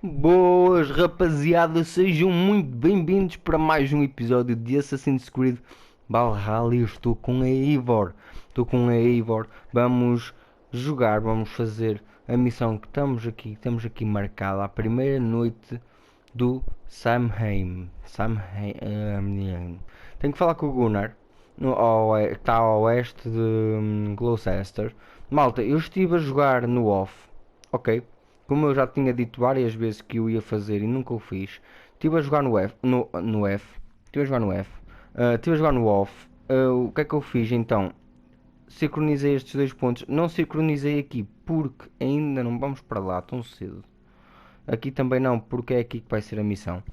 Boas rapaziada, sejam muito bem-vindos para mais um episódio de Assassin's Creed Valhalla. Eu estou com a Eivor. Vamos jogar, vamos fazer a missão que temos aqui marcada, a primeira noite do Samhain. Tenho que falar com o Gunnar, que está a oeste de Gloucester. Malta, eu estive a jogar no off, ok? Como eu já tinha dito várias vezes que eu ia fazer e nunca o fiz, estive a jogar no F, no F, estive a jogar no F, estive a jogar no off. O que é que eu fiz então? Sincronizei estes dois pontos. Não sincronizei aqui porque ainda não vamos para lá tão cedo. Aqui também não, porque é aqui que vai ser a missão.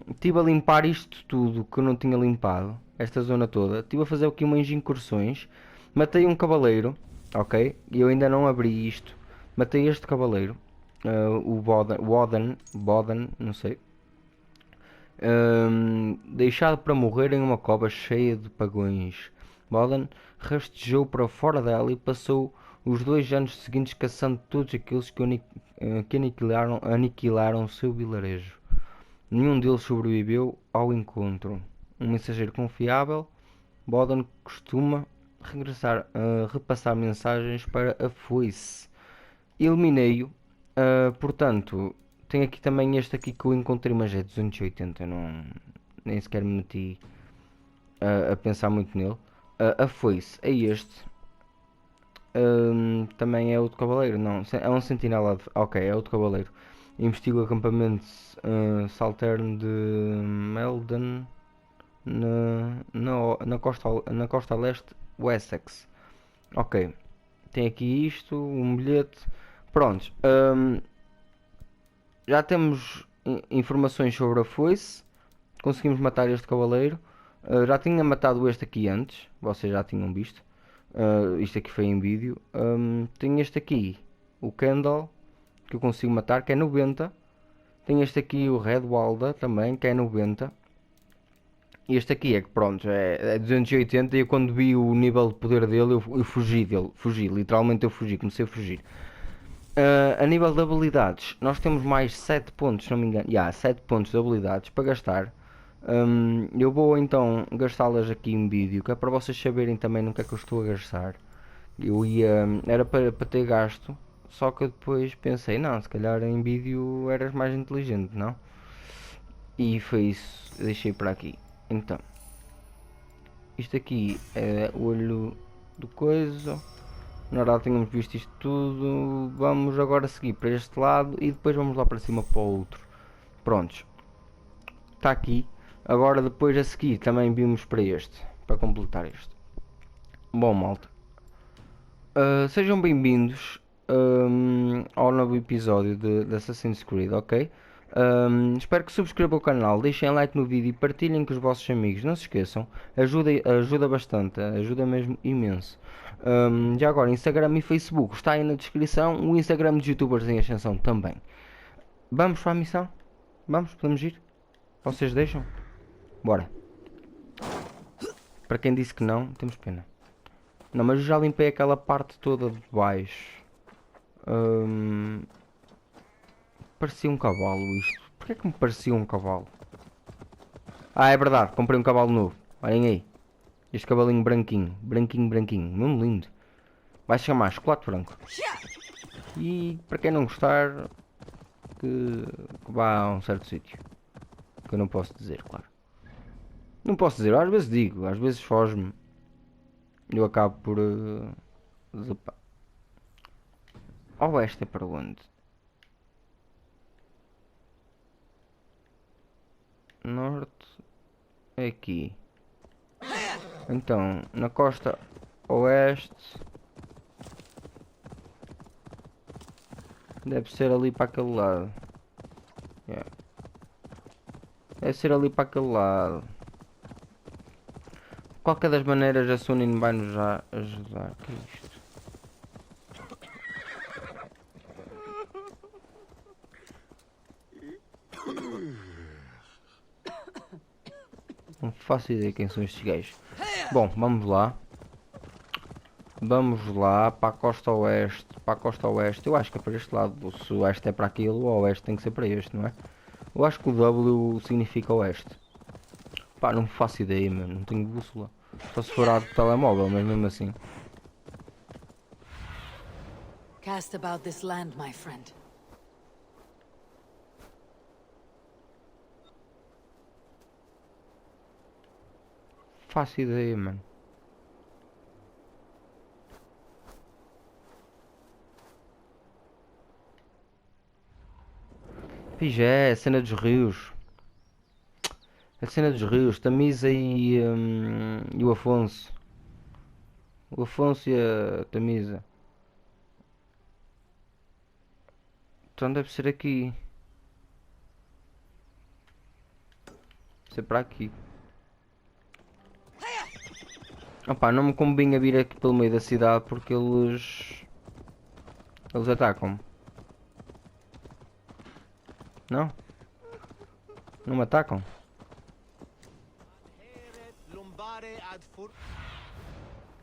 Estive a limpar isto tudo que eu não tinha limpado, esta zona toda. Estive a fazer aqui umas incursões. Matei um cavaleiro, ok? E eu ainda não abri isto. Matei este cavaleiro, o Boden, não sei. Deixado para morrer em uma cova cheia de pagões. Boden rastejou para fora dela e passou os 2 anos seguintes caçando todos aqueles que aniquilaram o seu vilarejo. Nenhum deles sobreviveu ao encontro. Um mensageiro confiável, Boden costuma repassar mensagens para a foice. Eliminei-o. Portanto, tem aqui também este aqui que eu encontrei, mas é 280. Não, nem sequer me meti a pensar muito nele. A foice é este. Também é outro cavaleiro. Não, é um sentinela. Ok, é outro cavaleiro. Investiga o acampamento Saltern de Melden na costa leste Wessex. Ok, tem aqui isto, um bilhete. Prontos, já temos informações sobre a foice. Conseguimos matar este cavaleiro. Já tinha matado este aqui antes, vocês já tinham visto. Isto aqui foi em vídeo. Tem este aqui, o Candle, que eu consigo matar, que é 90. Tem este aqui, o Red Walda, também, que é 90. E este aqui é que pronto, é 280. E eu, quando vi o nível de poder dele, eu fugi dele. Literalmente eu fugi, comecei a fugir. A nível de habilidades, nós temos mais 7 pontos, se não me engano. 7 pontos de habilidades para gastar. Eu vou então gastá-las aqui em vídeo, que é para vocês saberem também no que é que eu estou a gastar. Era para ter gasto, só que eu depois pensei, não, se calhar em vídeo eras mais inteligente, não? E foi isso, deixei para aqui. Então, isto aqui é o olho do coisa. Na verdade tínhamos visto isto tudo. Vamos agora seguir para este lado e depois vamos lá para cima para o outro. Prontos. Está aqui. Agora depois a seguir também vimos para este. Para completar este. Bom, malta. Sejam bem-vindos ao novo episódio de Assassin's Creed, ok? Espero que subscrevam o canal, deixem like no vídeo e partilhem com os vossos amigos. Não se esqueçam, ajuda bastante, ajuda mesmo imenso. Já agora, Instagram e Facebook está aí na descrição. O Instagram dos youtubers em ascensão também. Vamos para a missão? Vamos, podemos ir? Vocês deixam? Bora. Para quem disse que não, temos pena. Não, mas eu já limpei aquela parte toda de baixo. Parecia um cavalo isto. Porquê que me parecia um cavalo? Ah, é verdade, comprei um cavalo novo. Olhem aí. Este cavalinho branquinho. Branquinho. Mesmo lindo. Vai se chamar chocolate branco. E para quem não gostar, que vá a um certo sítio. Que eu não posso dizer, claro. Não posso dizer, às vezes digo, às vezes foge-me. Eu acabo por... Oeste é para onde? Norte é aqui. Então, na costa oeste deve ser ali para aquele lado. Deve ser ali para aquele lado. De qualquer das maneiras, a Sunin vai nos ajudar. O que é isto? Não faço ideia quem são estes gajos. Bom, vamos lá. Vamos lá para a costa oeste. Para a costa oeste. Eu acho que é para este lado. Se o oeste é para aquilo, o oeste tem que ser para este, não é? Eu acho que o W significa oeste. Pá, não faço ideia, mano. Não tenho bússola. Só se for a do telemóvel, mas mesmo assim. Cast about this land, my friend. Faço ideia, mano. Pijé, a cena dos rios. A cena dos rios, Tamisa e o Afonso. O Afonso e a Tamisa. Então deve ser aqui. Deve ser para aqui. Opá, não me convinha vir aqui pelo meio da cidade porque eles atacam-me. Não? Não me atacam?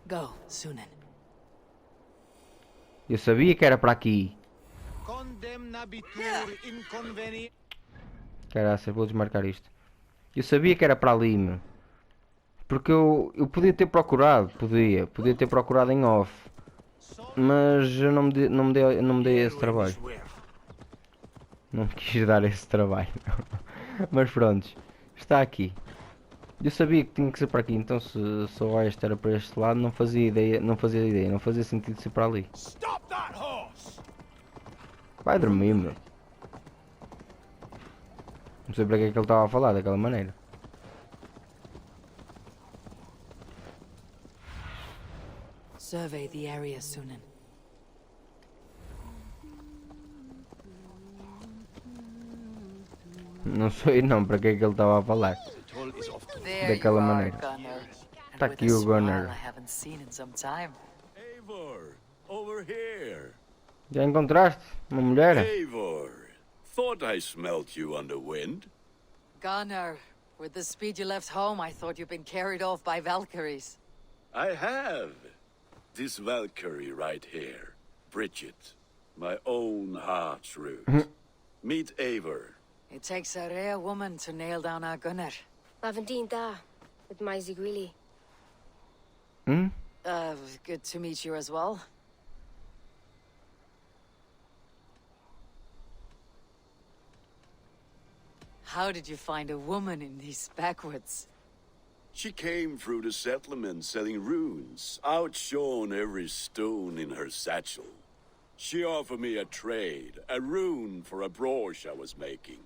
Go, Sunan. Eu sabia que era para aqui. Caraca, vou desmarcar isto. Eu sabia que era para ali, meu. Porque eu podia ter procurado, podia ter procurado em off. Mas eu não me dei esse trabalho. Não quis dar esse trabalho. Mas pronto, está aqui. Eu sabia que tinha que ser para aqui, então se o oeste era para este lado, não fazia sentido ser para ali. Vai dormir, meu. Não sei para que é que ele estava a falar daquela maneira. Survey the area, Sunan. Não sei não para que é que ele estava a falar daquela maneira. Está aqui o Gunner. Eivor, over here. Já encontraste uma mulher? Eivor, thought I smelt you on the wind. Gunnar, with the speed you left home, I thought you'd been carried off by Valkyries. I have. This Valkyrie right here, Bridget, my own heart's root. Meet Eivor. It takes a rare woman to nail down our Gunnar. Lavendine da, with Maisie Greeley. Hmm? Good to meet you as well. How did you find a woman in these backwoods? She came through the settlement selling runes, outshone every stone in her satchel. She offered me a trade, a rune for a brooch I was making.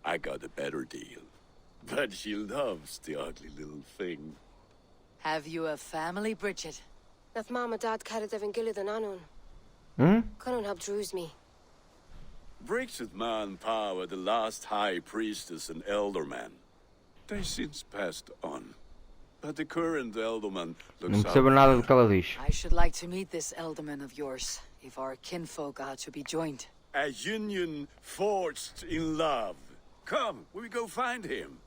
I got a better deal. But she loves the ugly little thing. Have you a family, Bridget? Nath Mom and Dad carried Evan Gillard and Anun. Hmm? Couldn't help Drews me. Bridget Manpower, the last high priestess and elderman. They since passed on. But the current elderman Não looks percebo nada do que ela diz. I should like to meet this elderman of yours, if our kinfolk are to be joined. a union forged in love. Come, we go find him.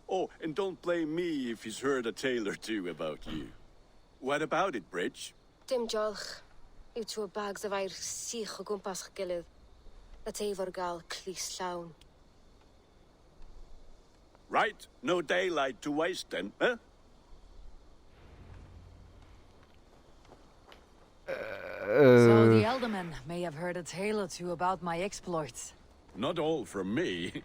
Oh, and don't blame me if he's heard a tale or two about you. What about it, Bridge? Dim jolch. Yw trwy bags of air sych o gwmpas gilydd. Na teifr gael clis llawn. Right, no daylight to waste then, huh? So the Elderman may have heard a tale or two about my exploits. Not all from me.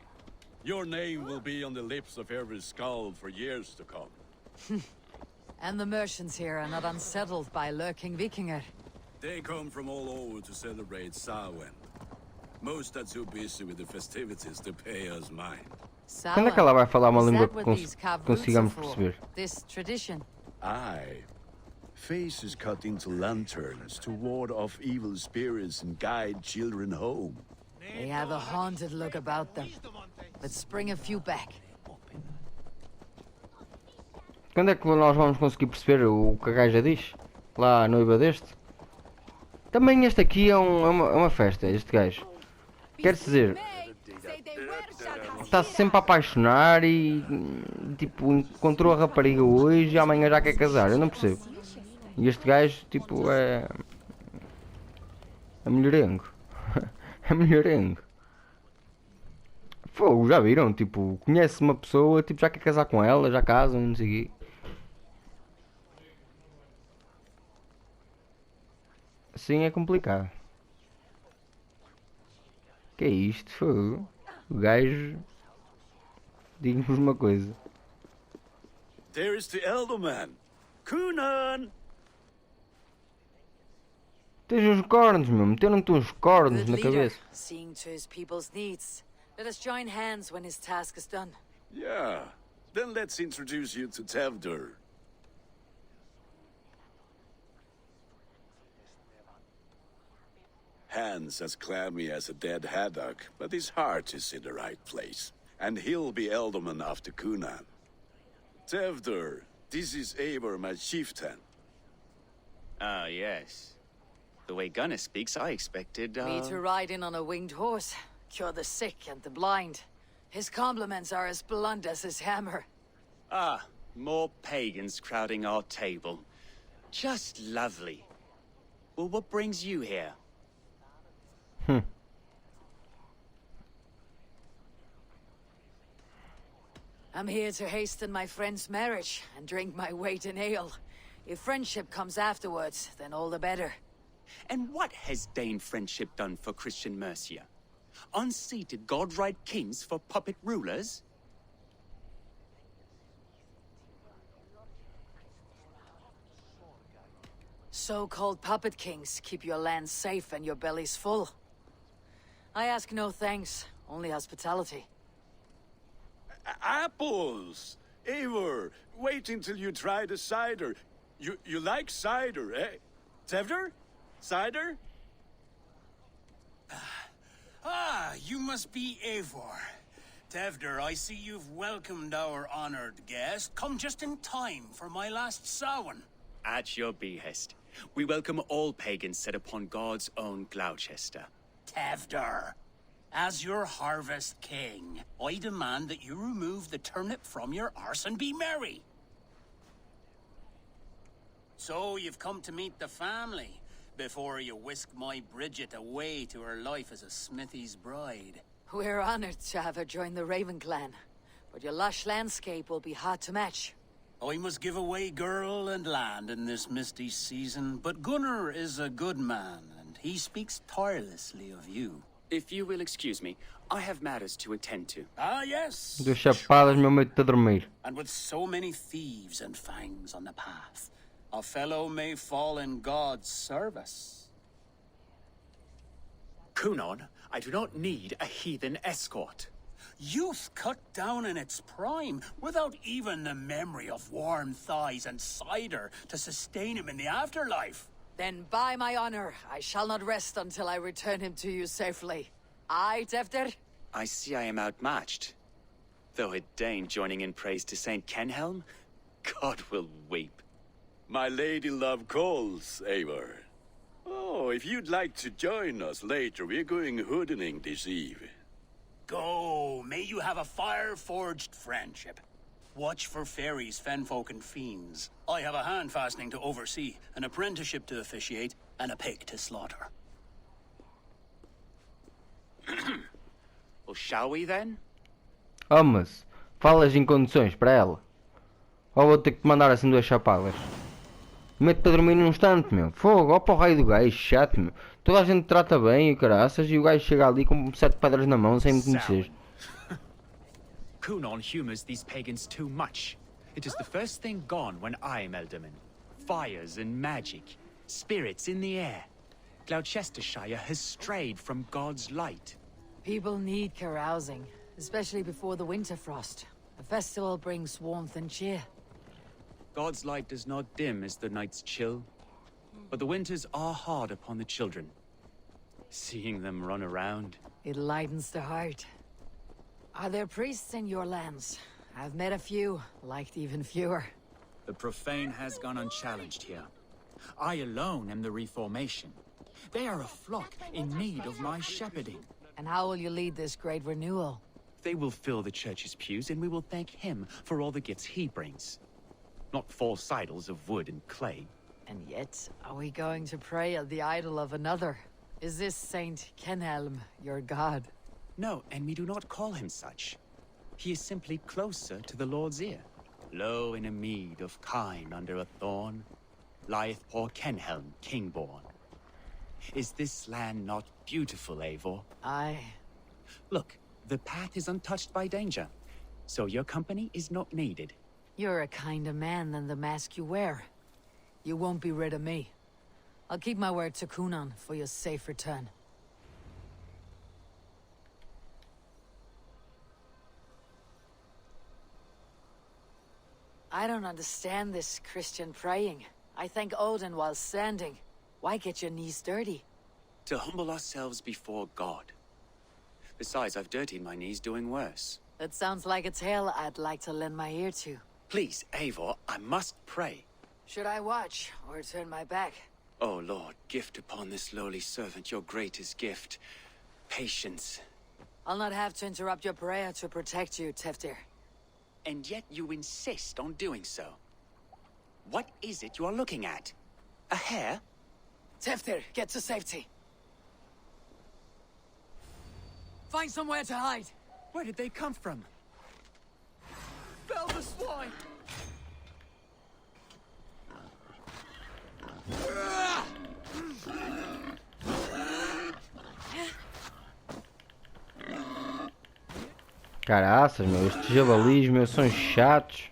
Your name will be on the lips of every skull for years to come. And the merchants here are not unsettled by lurking Vikinger. They come from all over to celebrate Samhain. Most are too busy with the festivities to pay us mind. Quando é que ela vai falar uma Is língua that que what these carved roots consigamos are for? perceber? This tradition. Aye. Faces cut into lanterns to ward off evil spirits and guide children home. They have a haunted look about them. Let's bring a few back. Quando é que nós vamos conseguir perceber o que a gaja diz? Lá a noiva deste? Também este aqui é uma festa, este gajo. Quer dizer, está-se sempre a apaixonar e tipo, encontrou a rapariga hoje e amanhã já quer casar. Eu não percebo. E este gajo, tipo, é... É melhorengo. É melhorengo. Fogo, já viram? Tipo, conhece uma pessoa, tipo, já quer casar com ela, já casam, não sei o quê. Assim é complicado. Que é isto? Fogo. O gajo... Diga-nos uma coisa. There's the Elderman. Kunan! Tens uns cornos, meu. Meteram-te uns cornos Good na leader, cabeça. seeing to his people's needs. Let us join hands when his task is done. Yeah. Then let's introduce you to Tevder. Hans as clammy as a dead haddock, but his heart is in the right place. And he'll be Elderman after Kunan. Tevder, this is Eivor, my chieftain. Ah, yes. The way Gunnar speaks, I expected, Me to ride in on a winged horse, cure the sick and the blind. His compliments are as blunt as his hammer. Ah, more pagans crowding our table. Just lovely. Well, what brings you here? I'm here to hasten my friend's marriage and drink my weight in ale. If friendship comes afterwards, then all the better. And what has Dane friendship done for Christian Mercia? Unseated godright kings for puppet rulers? So-called puppet kings keep your lands safe and your bellies full. I ask no thanks, only hospitality. Apples! Eivor, wait until you try the cider. You like cider, eh? Tevder? Cider? Ah, you must be Eivor. Tevder, I see you've welcomed our honored guest. Come just in time for my last Samhain. At your behest. We welcome all pagans set upon God's own Gloucester. Tevder, as your harvest king, I demand that you remove the turnip from your arse and be merry. So you've come to meet the family, before you whisk my Bridget away to her life as a smithy's bride. We're honored to have her join the Raven clan, but your lush landscape will be hard to match. I must give away girl and land in this misty season, but Gunnar is a good man, and he speaks tirelessly of you. If you will excuse me, I have matters to attend to. Ah, yes. Duas chapadas, meu medo de dormir. And with so many thieves and fangs on the path, a fellow may fall in God's service. Kunon, I do not need a heathen escort. Youth cut down in its prime, without even the memory of warm thighs and cider to sustain him in the afterlife. Then by my honor, I shall not rest until I return him to you safely. Aye, Tevder? I see I am outmatched. Though a Dane joining in praise to Saint Kenhelm, God will weep. My lady love calls, Eivor. Oh, if you'd like to join us later, we're going hoodening this eve. Go, may you have a fire-forged friendship. Watch for fairies, fenfolk, and fiends. I have a hand fastening to oversee, an apprenticeship to officiate, and a pig to slaughter. Well, shall we then? Oh, mas falas em condições para ela. Ou vou ter que te mandar assim duas chapadas. Mete para dormir num instante, meu. Fogo, ó para o raio do gajo, chato, meu. Toda a gente trata bem e caraças e o gajo chega ali com 7 pedras na mão sem me conhecer. Kunon humors these pagans too much. It is the first thing gone when I am Elderman. Fires and magic. Spirits in the air. Gloucestershire has strayed from God's light. People need carousing, especially before the winter frost. A festival brings warmth and cheer. God's light does not dim as the nights chill, but the winters are hard upon the children. Seeing them run around. It lightens the heart. Are there priests in your lands? I've met a few, liked even fewer. The profane has gone unchallenged here. I alone am the reformation. They are a flock in need of my shepherding. And how will you lead this great renewal? They will fill the church's pews, and we will thank him for all the gifts he brings. Not false idols of wood and clay. And yet, are we going to pray at the idol of another? Is this Saint Kenelm your god? No, and we do not call him such. He is simply closer to the Lord's ear. Lo, in a mead of kine under a thorn, lieth poor Kenhelm, king-born. Is this land not beautiful, Eivor? Aye. Look, the path is untouched by danger, so your company is not needed. You're a kinder man than the mask you wear. You won't be rid of me. I'll keep my word to Kunan for your safe return. I don't understand this Christian praying. I thank Odin while standing. Why get your knees dirty? To humble ourselves before God. Besides, I've dirtied my knees doing worse. That sounds like a tale I'd like to lend my ear to. Please, Eivor, I must pray. Should I watch, or turn my back? O Lord, gift upon this lowly servant your greatest gift. Patience. I'll not have to interrupt your prayer to protect you, Teftir. And yet you insist on doing so. What is it you are looking at? A hare? Teftir, get to safety. Find somewhere to hide. Where did they come from? Fell the swine! Caraças, meu, estes javalis, meu, são chatos.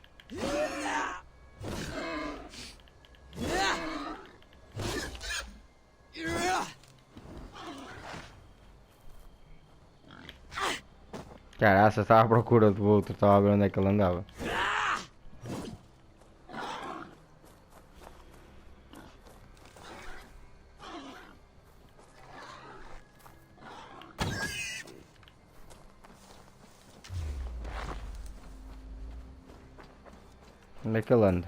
Caraças, estava à procura do outro, estava a ver onde é que ele andava. Onde é que ele anda?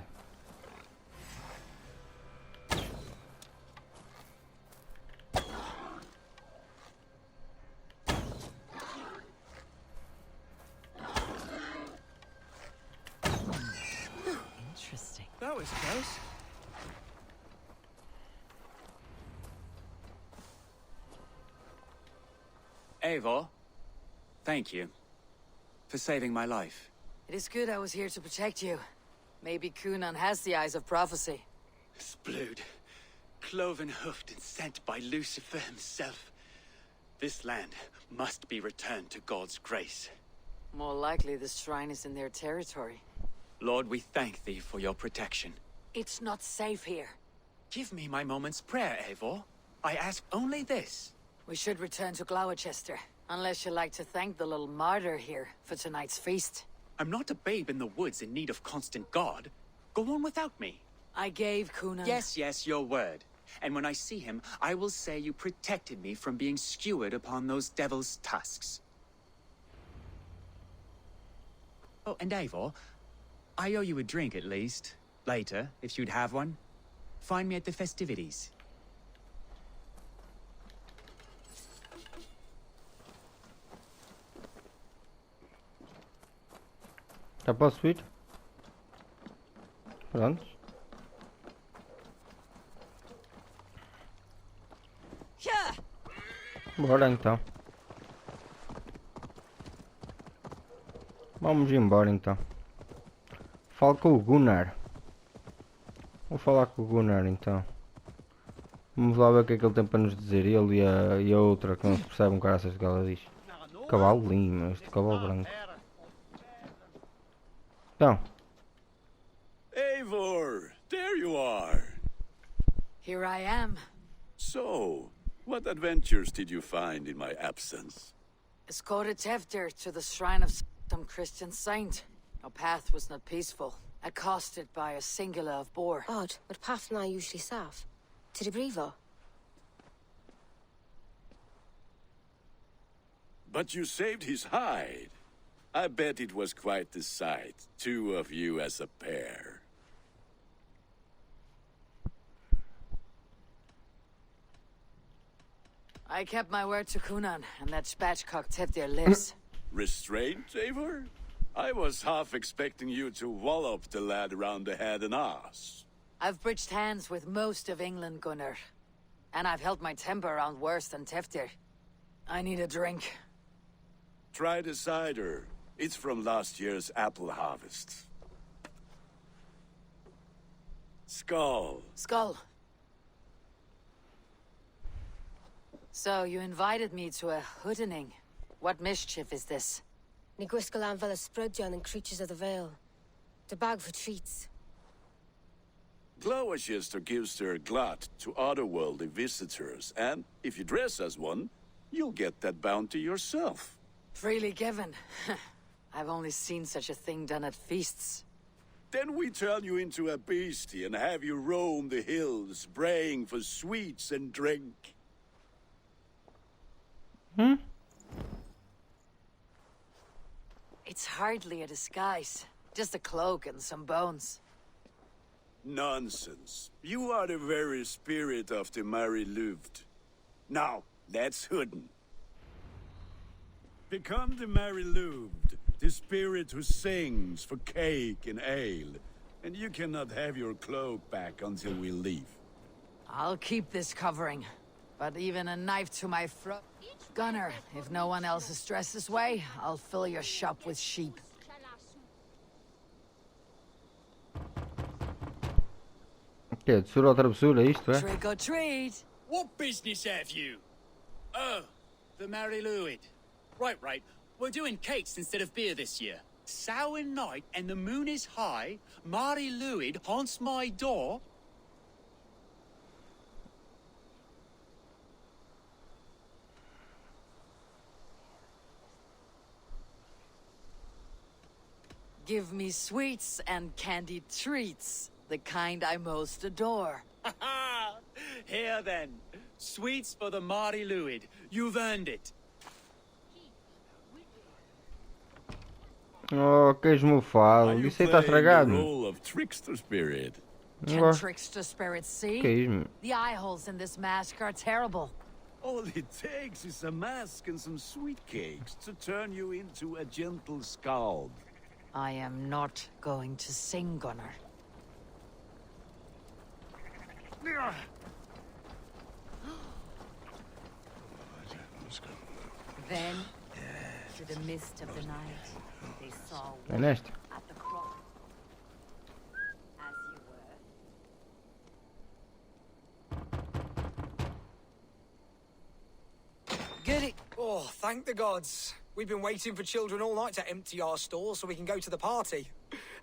Interesting. That was close. Eivor, thank you for saving my life. It is good I was here to protect you. Maybe Kunan has the eyes of prophecy. Splood, cloven-hoofed and sent by Lucifer himself. This land must be returned to God's grace. More likely the shrine is in their territory. Lord, we thank thee for your protection. It's not safe here. Give me my moment's prayer, Eivor. I ask only this. We should return to Gloucester, unless you'd like to thank the little martyr here for tonight's feast. I'm not a babe in the woods in need of constant guard. Go on without me. I gave Kunan... Yes, your word. And when I see him, I will say you protected me from being skewered upon those devil's tusks. Oh, and Eivor, I owe you a drink at least. Later, if you'd have one. Find me at the festivities. Já posso ir? Pronto. Bora então. Vamos embora então. Falo com o Gunnar. Vou falar com o Gunnar então. Vamos lá ver o que é que ele tem para nos dizer. Ele e a outra que não se percebe um caraças do que ela diz. Cavalo lindo, mas este cavalo branco. Então. Eivor, there you are. Here I am. So, what adventures did you find in my absence? Escorted Teftir to the shrine of some Christian saint. Our path was not peaceful. Accosted by a singular of boar. Odd, but path na usually safe. To the brifo. But you saved his hide. I bet it was quite the sight, two of you as a pair. I kept my word to Kunan, and that spatchcock Teftir lives. Restraint, Eivor? I was half expecting you to wallop the lad around the head and ass. I've bridged hands with most of England, Gunnar. And I've held my temper around worse than Teftir. I need a drink. Try the cider. It's from last year's apple harvest. Skull. Skull. So, you invited me to a hoodening. What mischief is this? Ní gwisgo an fel ysbrydion and creatures of the Vale. The bag for treats. Gloucester gives their glut to otherworldly visitors, and if you dress as one, you'll get that bounty yourself. Freely given. I've only seen such a thing done at feasts. Then we turn you into a beastie and have you roam the hills, braying for sweets and drink. It's hardly a disguise. Just a cloak and some bones. Nonsense. You are the very spirit of the Mary Louved. Now, let's hooden. Become the Mary Louved, the spirit who sings for cake and ale. And you cannot have your cloak back until we leave. I'll keep this covering. But even a knife to my throat... Gunnar, if no one else is dressed this way, I'll fill your shop with sheep. Que é, doçura ou travessura, isto é? Trick or treat. What business have you? Oh, the Mary Louid. Right. We're doing cakes instead of beer this year. Samhain night and the moon is high. Mary Louid haunts my door. Give me sweets and candied treats. The kind I most adore. Here then. Sweets for the Mary Louid. You've earned it. Oh, queijo mofado. Isso aí está estragado. Role of trickster spirit. Não Can gosto. trickster spirits see? Queijo. The eye holes in this mask are terrible. All it takes is a mask and some sweet cakes to turn you into a gentle scald. I am not going to sing, Gunnar. Then, through the mist of the night, they saw É nesta. at the cross. As you were. Goody. Oh, thank the gods. We've been waiting for children all night to empty our stores so we can go to the party.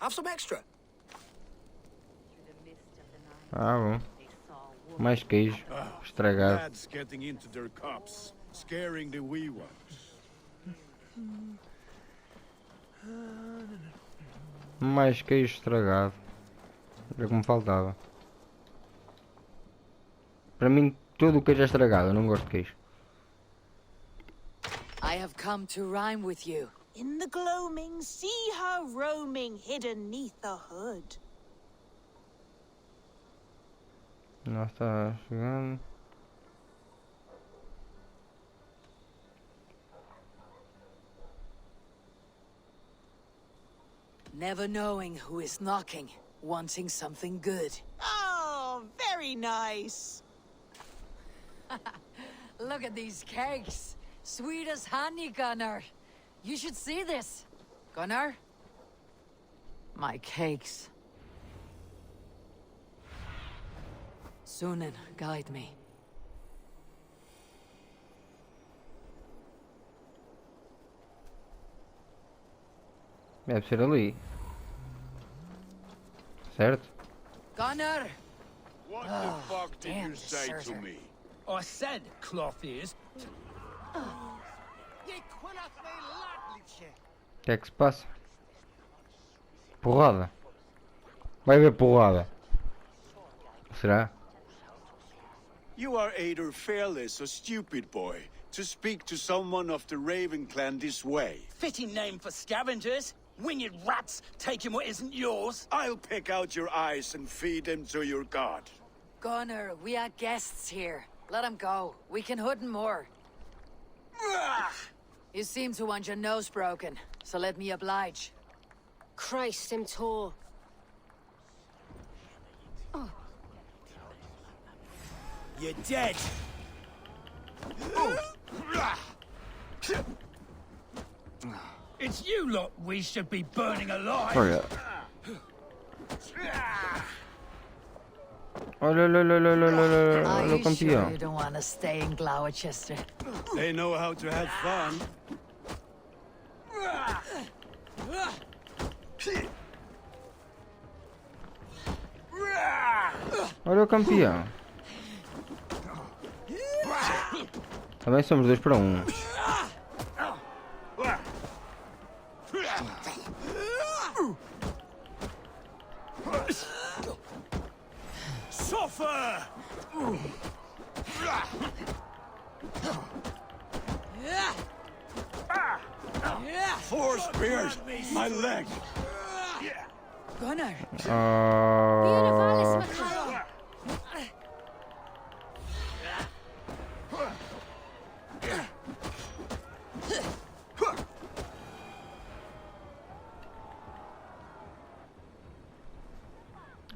Have some extra. Through the mist of the night, Ah, bom. they saw Mais queijo. Estragado. Lads getting into their cups, scaring the wee ones. Mais queijo estragado. Era como faltava. Para mim, tudo o queijo é estragado. Eu não gosto de queijo. I have come to rhyme with you. In the gloaming, see her roaming, hidden neath the hood. Não está chegando. Never knowing who is knocking, wanting something good. Oh, very nice. Look at these cakes. Sweet as honey, Gunnar. You should see this. Gunnar? My cakes. Sunan, guide me. Deve ser ali. Certo? Gunnar! What Oh, the fuck did damn you say to deserter. me? I said cloth ears. O que é que se passa? Porrada. Vai haver porrada. Será? You are either fearless or stupid, boy, to speak to someone of the Raven clan this way. Fitting name for scavengers. Winged rats taking what isn't yours. I'll pick out your eyes and feed them to your god. Gunnar, we are guests here. Let him go. We can hood more. You seem to want your nose broken, so let me oblige. Christ, him tall. Oh, You're dead. It's you lot we should be burning alive. Olha. Olha, olha, olha, olha, olha, olha, Are olha o you sure campeão. you don't want to stay in Gloucester? They know how to have fun. Olha o campeão. Também somos 2 para 1. Suffer! Four spears! My leg! Gunnar! Ah,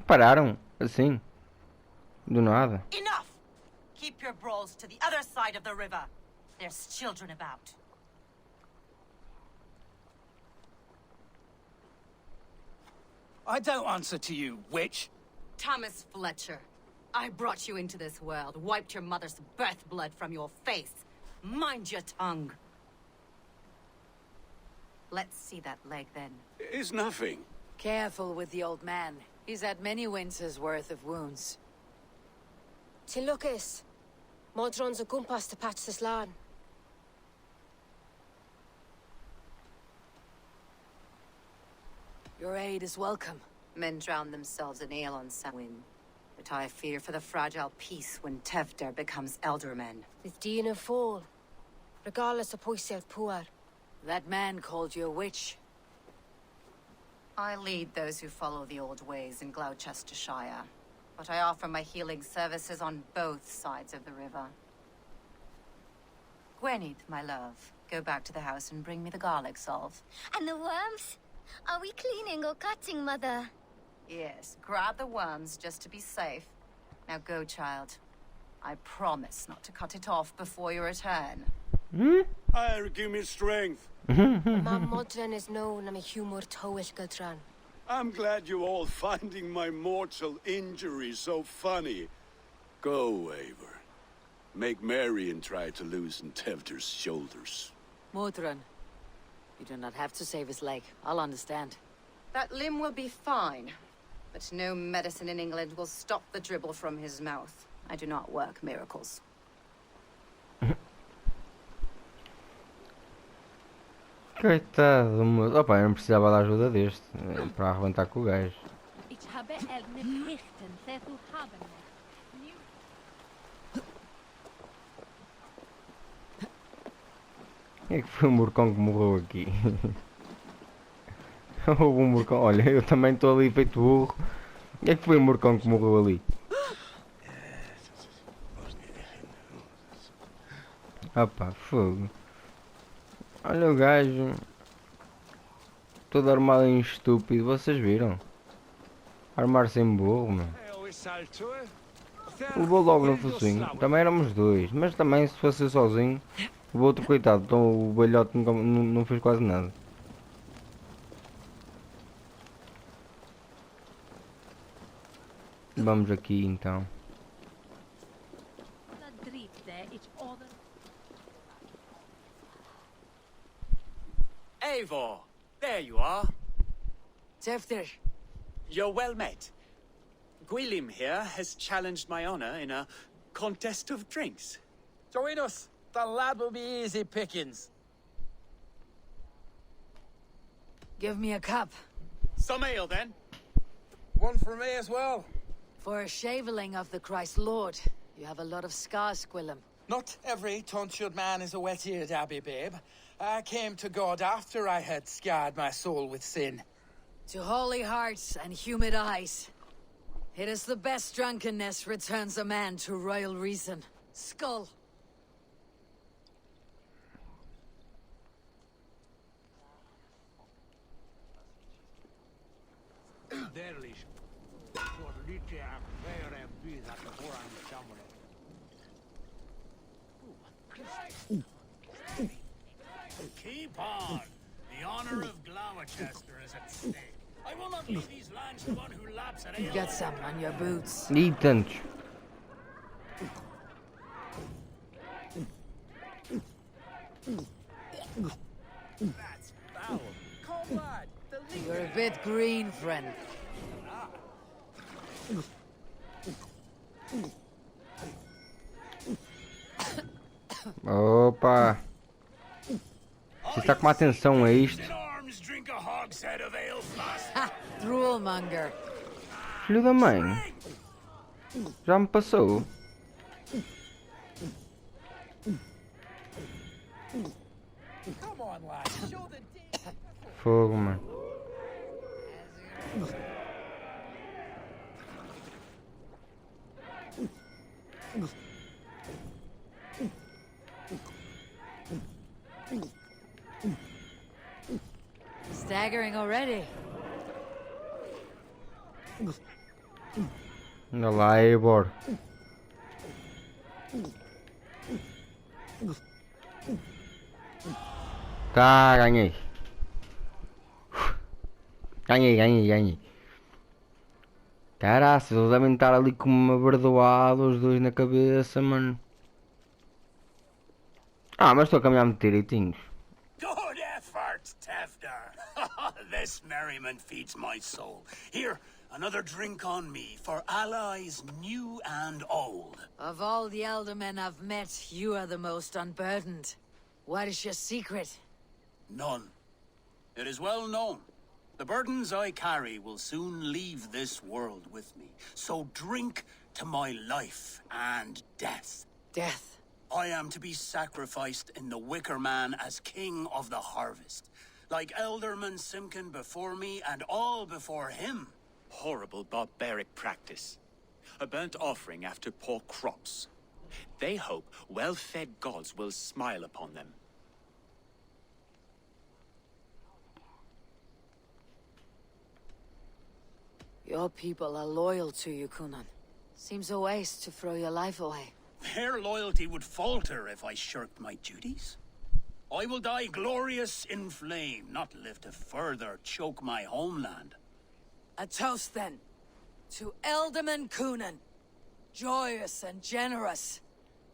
pararam assim, do nada. Enough! Keep your brawls to the other side of the river. There's children about. I don't answer to you, witch. Thomas Fletcher, I brought you into this world, wiped your mother's birth blood from your face. Mind your tongue. Let's see that leg, then. It's nothing. Careful with the old man. He's had many winters' worth of wounds. Till Lucas. Modron's a gumpas to patch this land. Your aid is welcome. Men drown themselves in ale on Samhain. But I fear for the fragile peace when Tevder becomes eldermen. With Dean and fall. Regardless of poiself poor. That man called you a witch. I lead those who follow the old ways in Gloucestershire. But I offer my healing services on both sides of the river. Gweneth, my love, go back to the house and bring me the garlic salve. And the worms? Are we cleaning or cutting, Mother? Yes, grab the worms just to be safe. Now go, child. I promise not to cut it off before you return. I'll give me strength. Ma Modron is known am a humor towish Gudran. I'm glad you all finding my mortal injury so funny. Go, Eivor. Make merry and try to loosen Tevder's shoulders. Modron. You do not have to save his leg. I'll understand. That limb will be fine. But no medicine in England will stop the dribble from his mouth. I do not work miracles. Coitado, moço. Opa, eu não precisava da ajuda deste para arrebentar com o gajo. Quem é que foi o Murcão que morreu aqui? Houve um Murcão. Olha, eu também estou ali feito burro. Quem é que foi o Murcão que morreu ali? Opa, fogo. Olha o gajo. Todo armado em estúpido, vocês viram? Armar-se em burro, mano. Levou logo no focinho. Também éramos 2, mas também se fosse sozinho, o outro coitado, então o velhote não fez quase nada. Vamos aqui então. Eivor, there you are. Tevder. You're well met. Gwilym here has challenged my honor in a contest of drinks. Join us. The lad will be easy pickings. Give me a cup. Some ale, then. One for me as well. For a shaveling of the Christ Lord, you have a lot of scars, Gwillem. Not every tonsured man is a wet-eared Abbey, babe. I came to God after I had scarred my soul with sin. To holy hearts and humid eyes. It is the best drunkenness returns a man to royal reason. Skull. Keep on. The honor of Gloucester is at stake. I will not leave these lands to one who laps at ale. Get some on your boots. E tantos. That's foul. Comrade, the leader. You're a bit green, friend. Opa! Você está com uma atenção a isto? Ha! Droolmonger. Filho da mãe. Já me passou. Come on, lad. Show the Fogo, mano. Staggering already. Anda lá, Eivor. Tá, ganhei. Ganhei. Caraças, eles devem estar ali com uma verdoada, os dois na cabeça, mano. Ah, mas estou a caminhar muito direitinhos. Good effort, Tevder. This merriment feeds my soul. Here, another drink on me for allies new and old. Of all the elder men I've met, you are the most unburdened. What is your secret? None. It is well known. The burdens I carry will soon leave this world with me. So drink to my life and death. Death? I am to be sacrificed in the Wicker Man as king of the harvest. Like Elderman Simkin before me and all before him. Horrible barbaric practice. A burnt offering after poor crops. They hope well-fed gods will smile upon them. Your people are loyal to you, Kunan. Seems a waste to throw your life away. Their loyalty would falter if I shirked my duties. I will die glorious in flame, not live to further choke my homeland. A toast, then. To Elderman Kunan. Joyous and generous.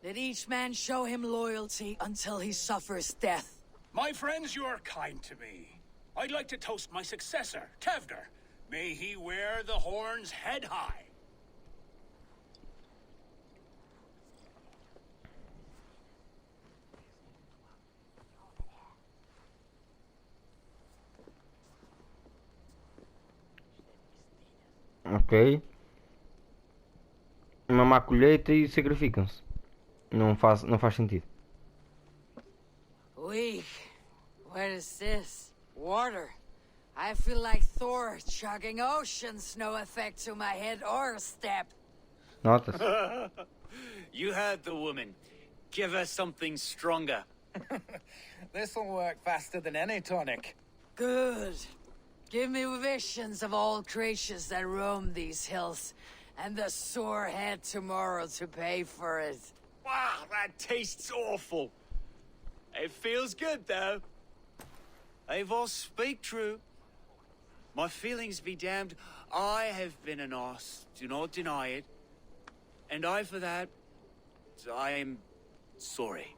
Let each man show him loyalty until he suffers death. My friends, you are kind to me. I'd like to toast my successor, Tevder. May he wear the horns head high. Ok. Uma má colheita e sacrificam-se. Não faz sentido. Weak. What is this? Water. I feel like Thor chugging oceans. No effect to my head or step. Nota-se. You heard the woman. Give her something stronger. This'll work faster than any tonic. Good. Give me visions of all creatures that roam these hills, and the sore head tomorrow to pay for it. Wow, that tastes awful. It feels good, though. Eivor, speak true. My feelings be damned. I have been an arse. Do not deny it. And I, for that, I am sorry.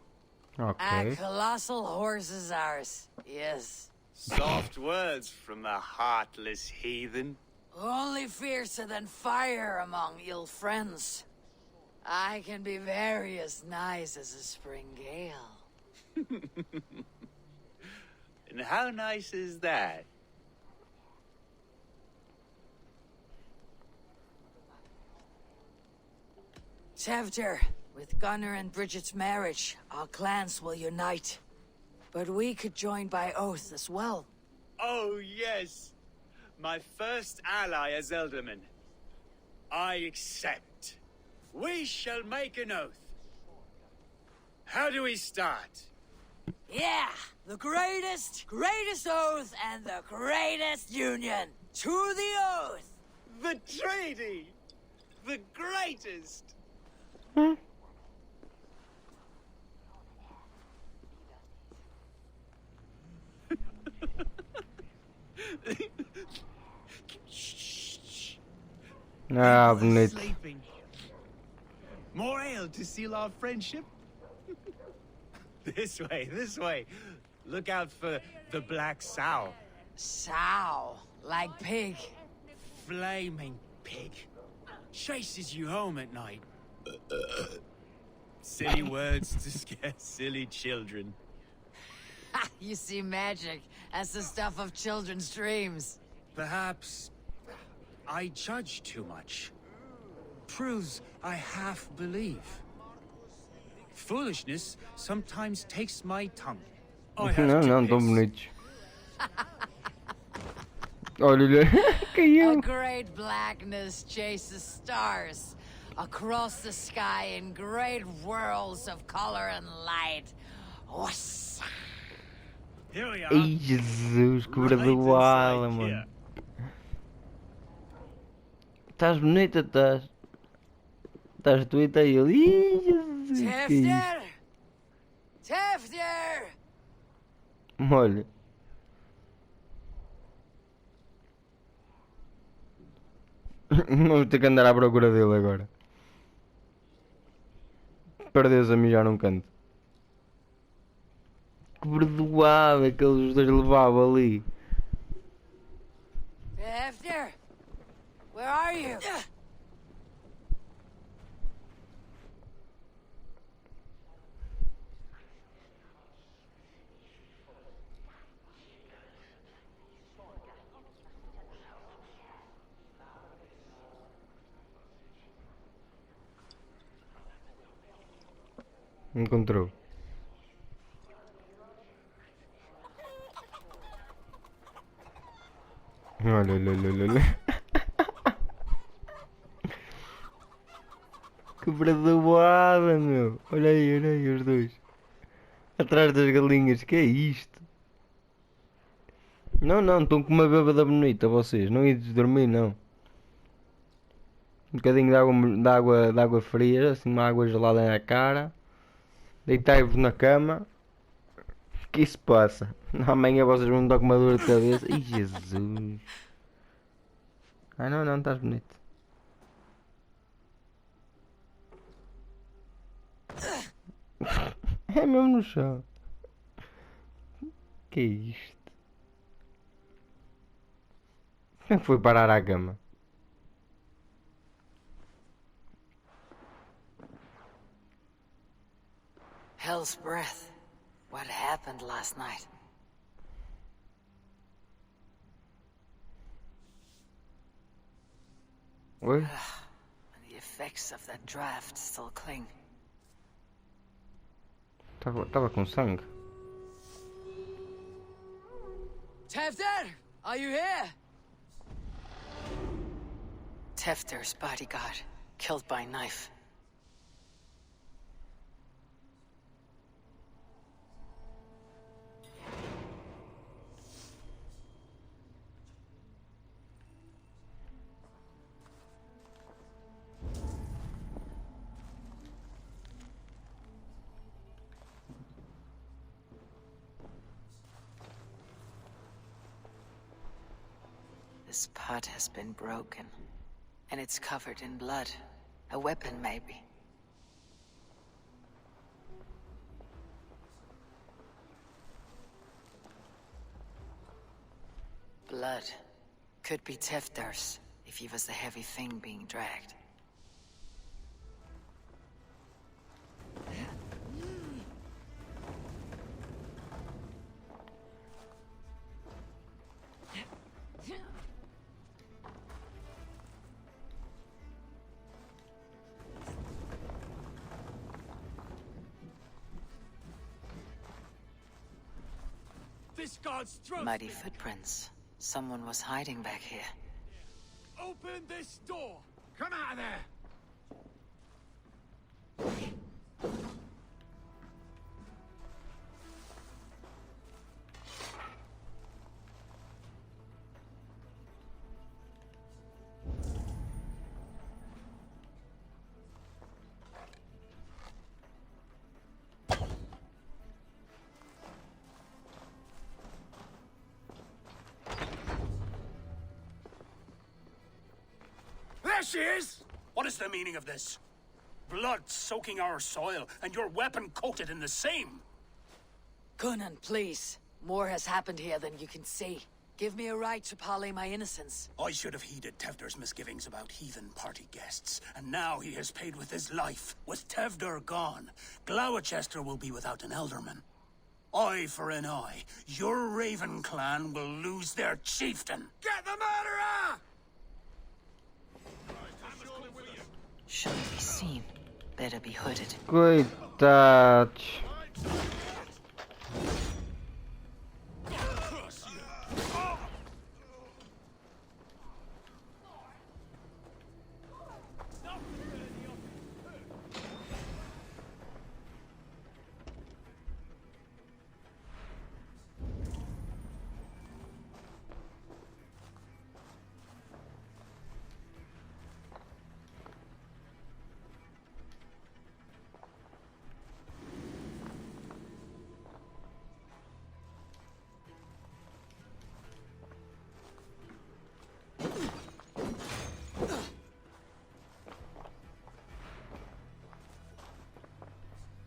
Ok. A colossal horse is ours. Yes. Soft words from a heartless heathen. Only fiercer than fire among ill friends. I can be very as nice as a spring gale. And how nice is that? Tevder, with Gunnar and Bridget's marriage, our clans will unite. But we could join by oath as well. Oh, yes. My first ally as Elderman. I accept. We shall make an oath. How do we start? Yeah! The greatest oath and the greatest union! To the oath! The treaty! The greatest! Ah, People are bonito. sleeping. More ale to seal our friendship? This way, this way. Look out for the black sow. Sow, like pig. Flaming pig. Chases you home at night. Silly words to scare silly children. You see magic. That's the stuff of children's dreams. Perhaps I judge too much. Proves I half believe. Foolishness sometimes takes my tongue. I have Não, to não, tão piss. bonitos. Olha, A caiu. great blackness chases stars across the sky in great whirls of color and light. Whoosh. Here we are. Ai, Jesus, que Right bradoala, inside mano. here. Estás bonita, estás. Estás tu e está ele. Ih, Jesus, que é Tefter! Tefter! isto? Olha. Vamos ter que andar à procura dele agora. Perdeu-se a mijar num canto. Que berdoada que eles dois levavam ali. Tefter! Where are you? Encontrou. Olha, olha, olha, olha. Que bradoada, meu. Olha aí os dois. Atrás das galinhas, que é isto? Não, não, estão com uma bêbada bonita vocês. Não ides dormir, não. Um bocadinho de água fria, assim uma água gelada na cara. Deitai-vos na cama. O que isso passa? Amanhã vocês vão dar com uma dor de cabeça. Ai, Jesus. Ai, não, não, estás bonito. É mesmo no chão. Que é isto? Como é que foi parar à cama? Hell's breath. What happened last night? Oi? And the effects of that draft still cling. Estava com sangue. Tefter! Are you here? Tefter's bodyguard, killed by knife. This pot has been broken, and it's covered in blood. A weapon, maybe. Blood. Could be Tefter's, if he was the heavy thing being dragged. This god's throat. Muddy footprints. Someone was hiding back here. Open this door. Come out of there. she is! What is the meaning of this? Blood soaking our soil, and your weapon coated in the same. Coonan, please. More has happened here than you can see. Give me a right to parley my innocence. I should have heeded Tevder's misgivings about heathen party guests, and now he has paid with his life. With Tevder gone, Gloucester will be without an elderman. Eye for an eye. Your Raven clan will lose their chieftain. Get the murderer! Shouldn't be seen. Better be hooded. Coitados.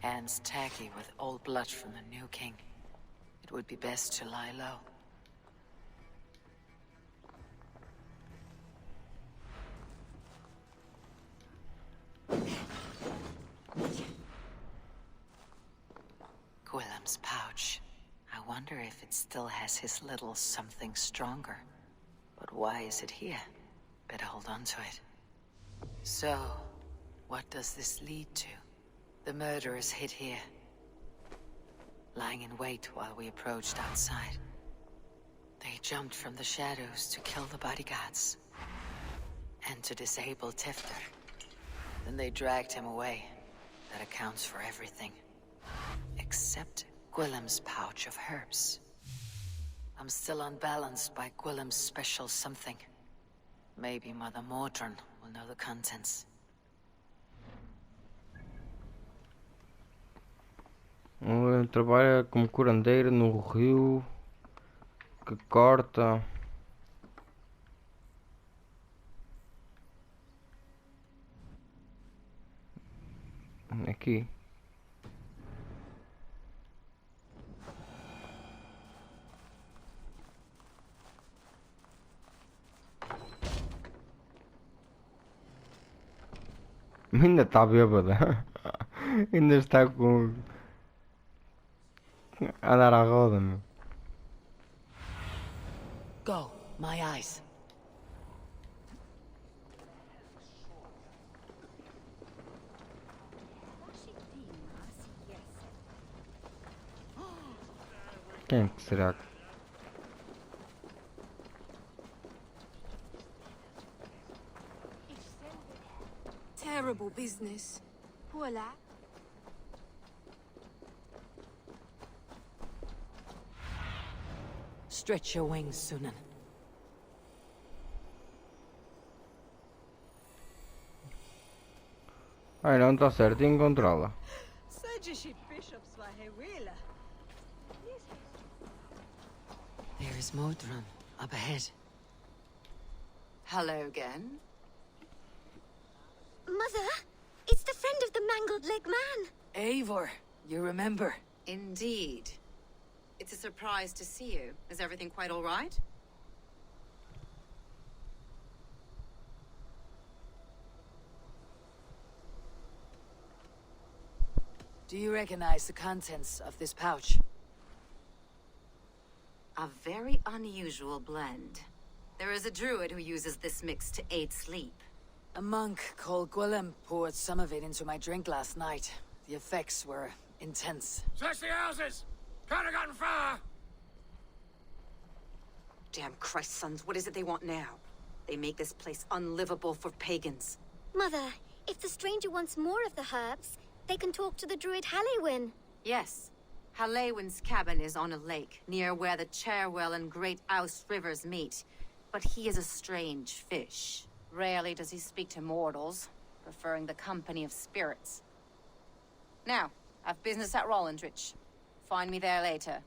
Hands tacky with old blood from the new king. It would be best to lie low. Gwillem's pouch. I wonder if it still has his little something stronger. But why is it here? Better hold on to it. So, what does this lead to? The murderers hid here, lying in wait while we approached outside. They jumped from the shadows to kill the bodyguards and to disable Tifter. Then they dragged him away. That accounts for everything, except Gwillem's pouch of herbs. I'm still unbalanced by Gwillem's special something. Maybe Mother Mordran will know the contents. Trabalha como curandeira no rio que corta. Aqui. Ainda está bêbada. Ainda está com... a dar a roda, meu. Go, my eyes. Quem que será que... Terrible business. Poor lad. Stretch your wings, Sunan. Ai não, está certo, encontrá-la. There is Mordran up ahead. Hello again. Mother, it's the friend of the mangled leg man. Eivor, you remember? Indeed. It's a surprise to see you. Is everything quite all right? Do you recognize the contents of this pouch? A very unusual blend. There is a druid who uses this mix to aid sleep. A monk called Gwillem poured some of it into my drink last night. The effects were intense. Search the houses! Can't have gotten far! Damn Christ, sons, what is it they want now? They make this place unlivable for pagans. Mother, if the stranger wants more of the herbs, they can talk to the druid Halewyn. Yes. Halewyn's cabin is on a lake, near where the Cherwell and Great Ouse rivers meet. But he is a strange fish. Rarely does he speak to mortals, preferring the company of spirits. Now, I've business at Rolandrich. Find me there later.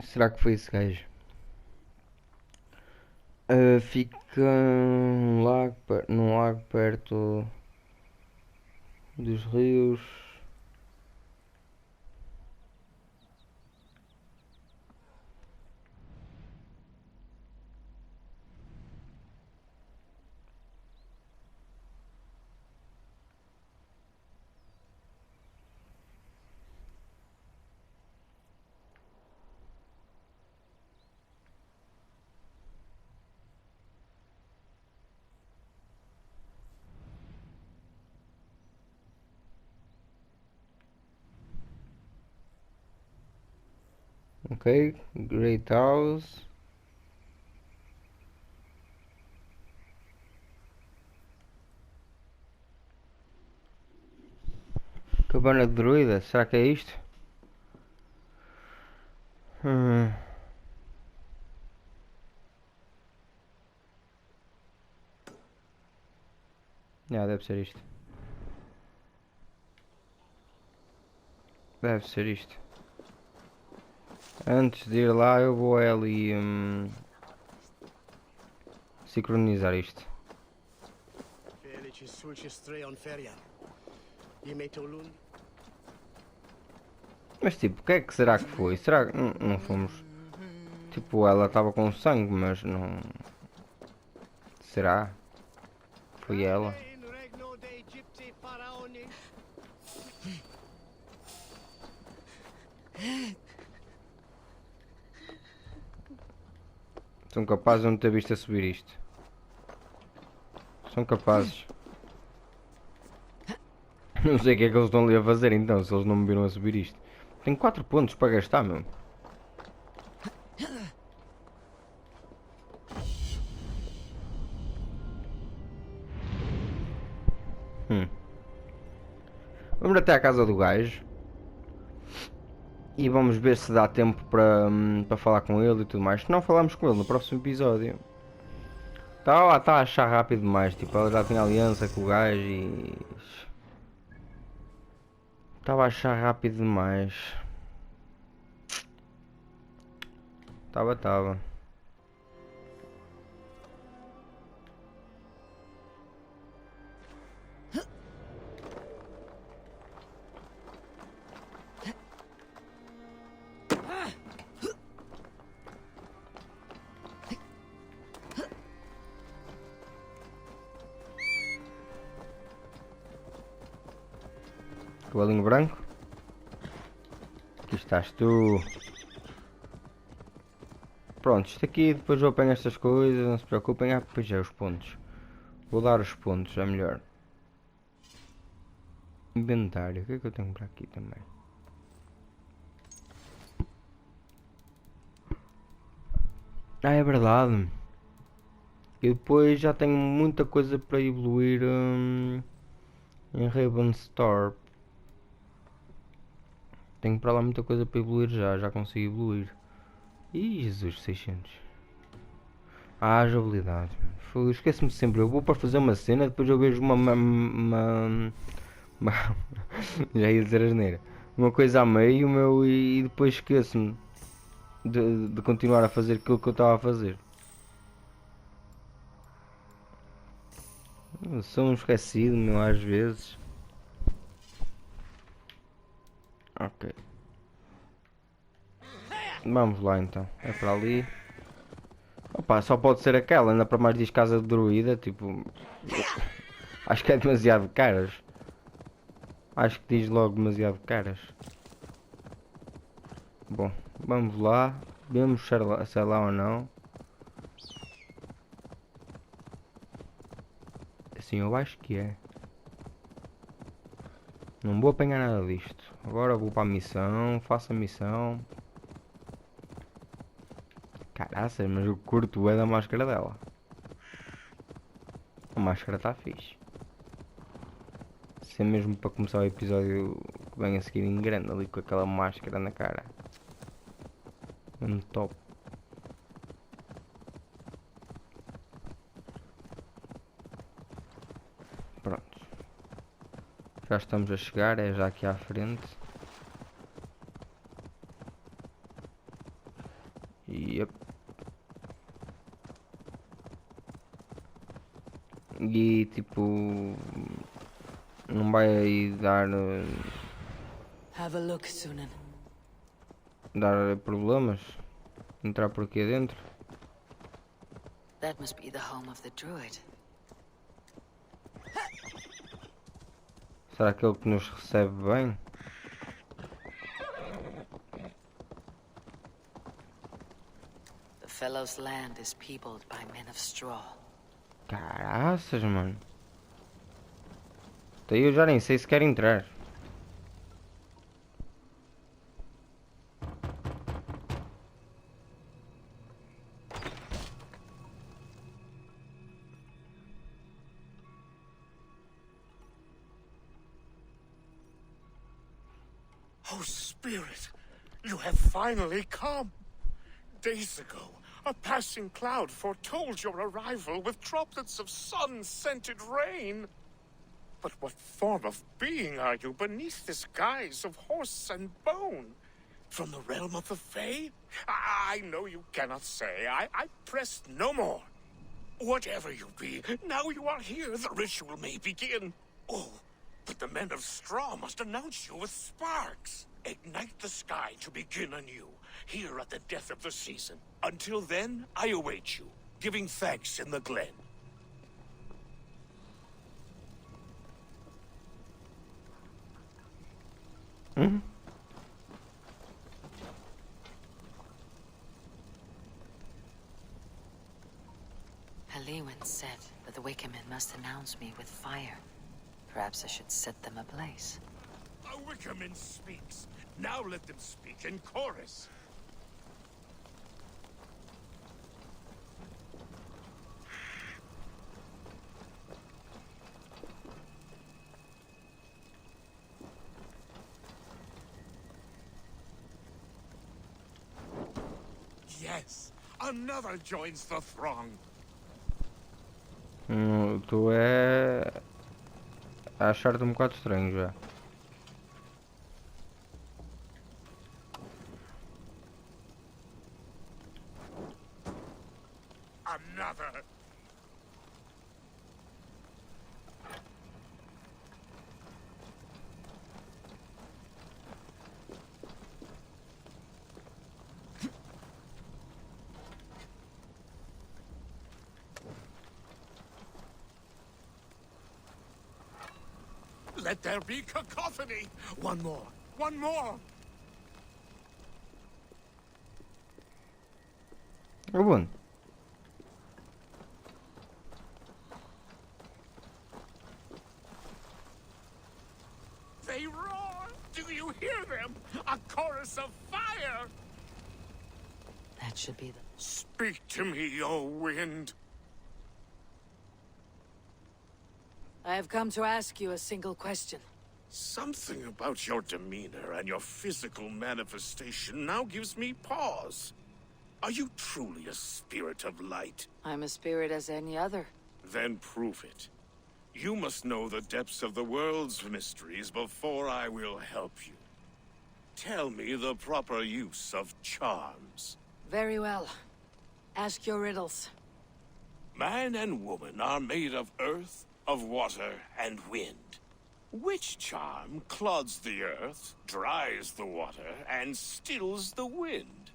Será que foi esse gajo? Fica num lago perto dos rios. Ok, Great House. Cabana de druida, será que é isto? Deve ser isto. Deve ser isto. Antes de ir lá eu vou ali sincronizar isto. Mas tipo, o que é que será que foi? Será que não fomos? Tipo, ela estava com sangue, mas não... Será? Foi ela? São capazes de não ter visto a subir isto. São capazes. Não sei o que é que eles estão ali a fazer então, se eles não me viram a subir isto. Tenho 4 pontos para gastar, meu. Vamos até à casa do gajo. E vamos ver se dá tempo para falar com ele e tudo mais. Se não falamos com ele no próximo episódio. Tá a achar rápido demais. Tipo, ela já tinha aliança com o gajo e... Estava a achar rápido demais. Tava. Cavalinho branco. Aqui estás tu. Pronto, isto aqui depois eu apanho estas coisas, não se preocupem. Ah, depois é os pontos. Vou dar os pontos, é melhor. Inventário, o que é que eu tenho para aqui também? Ah, é verdade. E depois já tenho muita coisa para evoluir em Ravenstorp. Tenho para lá muita coisa para evoluir já consegui evoluir. Ih, Jesus, 600. Ah, as habilidades. Esqueço-me sempre, eu vou para fazer uma cena, depois eu vejo uma já ia dizer asneira. Uma coisa a meio, meu, e depois esqueço-me de continuar a fazer aquilo que eu estava a fazer. Eu sou um esquecido, meu, às vezes. Ok. Vamos lá então. É para ali. Opa, só pode ser aquela, ainda para mais diz casa de druida, tipo... Acho que é demasiado caras. Acho que diz logo demasiado caras. Bom, vamos lá. Vemos se é lá ou não. Assim, eu acho que é. Não vou apanhar nada disto. Agora vou para a missão, faço a missão. Caraças, mas eu curto é da máscara dela. A máscara está fixe. Se é mesmo para começar o episódio que vem a seguir em grande, ali com aquela máscara na cara. Top. Pronto. Já estamos a chegar, é já aqui à frente. Yep. E tipo, não vai aí dar Have a look, Sunan. dar problemas entrar por aqui dentro. That must be the home of the druid. Será aquele que nos recebe bem? The fellow's land is peopled by men of straw. Caraças, mano. Daí eu já nem sei se quero entrar. Oh, Spirit, you have finally come. Days ago, a passing cloud foretold your arrival with droplets of sun-scented rain. But what form of being are you beneath this guise of horse and bone? From the realm of the Fae? I know you cannot say. I pressed no more. Whatever you be, now you are here, the ritual may begin. Oh, but the men of straw must announce you with sparks. Ignite the sky to begin anew, here at the death of the season. Until then, I await you, giving thanks in the glen. Halewin said that the Wickermen must announce me with fire. Perhaps I should set them ablaze. A Wickerman speaks. Now let them speak in chorus. Yes, another joins the throng. Tu é a achar-te um bocado estranho já. Another. Let there be cacophony. One more. One more. Aonde? They roar. Do you hear them? A chorus of fire. That should be the... Speak to me, O wind. I have come to ask you a single question. Something about your demeanor and your physical manifestation now gives me pause. Are you truly a spirit of light? I'm a spirit as any other. Then prove it. You must know the depths of the world's mysteries before I will help you. Tell me the proper use of charms. Very well. Ask your riddles. Man and woman are made of earth, of water, and wind. Which charm clods the earth, dries the water, and stills the wind?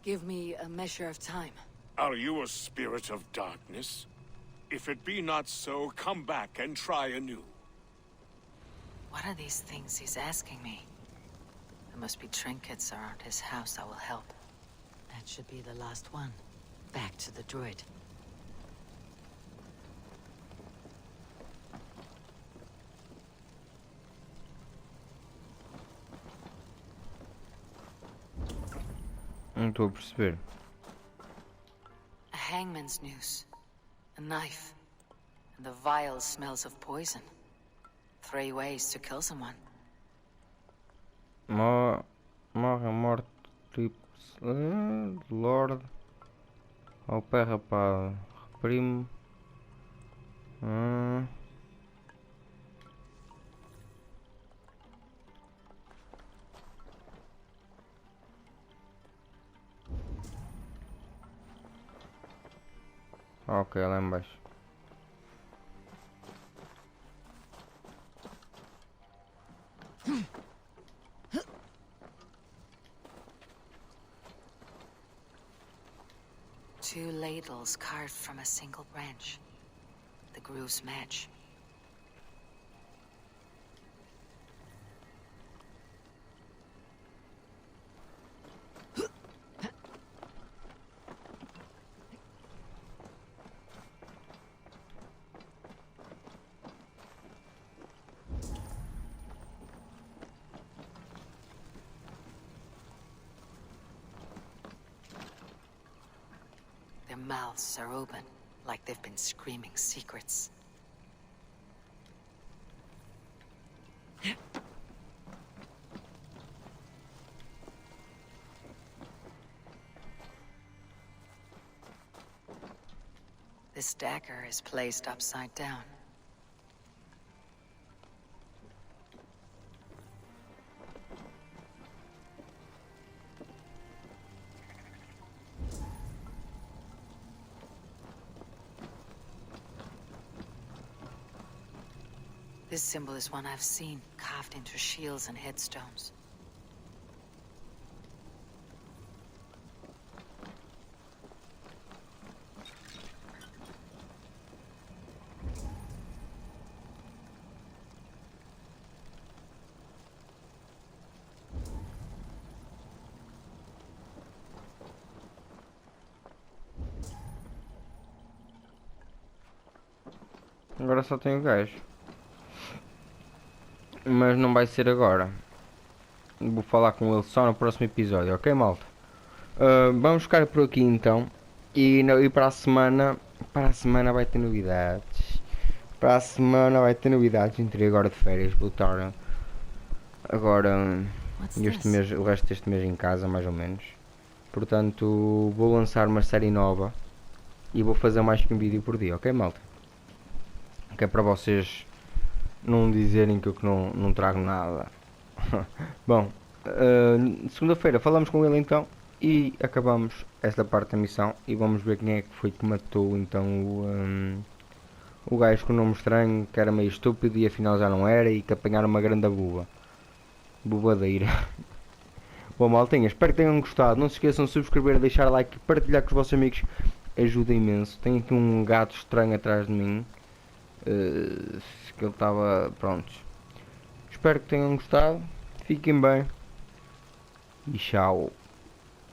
Give me a measure of time. Are you a spirit of darkness? If it be not so, come back and try anew. What are these things he's asking me? There must be trinkets around his house that will help. That should be the last one. Back to the druid. Não estou a perceber. A hangman's noose. A knife. And the vile smells of poison. 3 ways to kill someone. Morre a morte Lord ao pé rapado. Reprime. Ok, lá em baixo. Two ladles carved from a single branch. The grooves match. Their mouths are open, like they've been screaming secrets. This dagger is placed upside down. This symbol is one I've seen, carved into shields and headstones. Agora só tem o gajo. Mas não vai ser agora. Vou falar com ele só no próximo episódio, ok, malta? Vamos ficar por aqui então. E para a semana. Para a semana vai ter novidades. Para a semana vai ter novidades. Entrei agora de férias. Vou estar agora este mês, o resto deste mês em casa, mais ou menos. Portanto, vou lançar uma série nova. E vou fazer mais que um vídeo por dia, ok, malta? Que é para vocês não dizerem que eu não trago nada. Bom, segunda-feira falamos com ele então e acabamos esta parte da missão e vamos ver quem é que foi que matou então o gajo com o nome estranho, que era meio estúpido e afinal já não era, e que apanharam uma grande bubadeira. Bom, maltinha, espero que tenham gostado. Não se esqueçam de subscrever, deixar like e partilhar com os vossos amigos, ajuda imenso. Tenho aqui um gato estranho atrás de mim, que ele estava, pronto. Espero que tenham gostado, fiquem bem e tchau.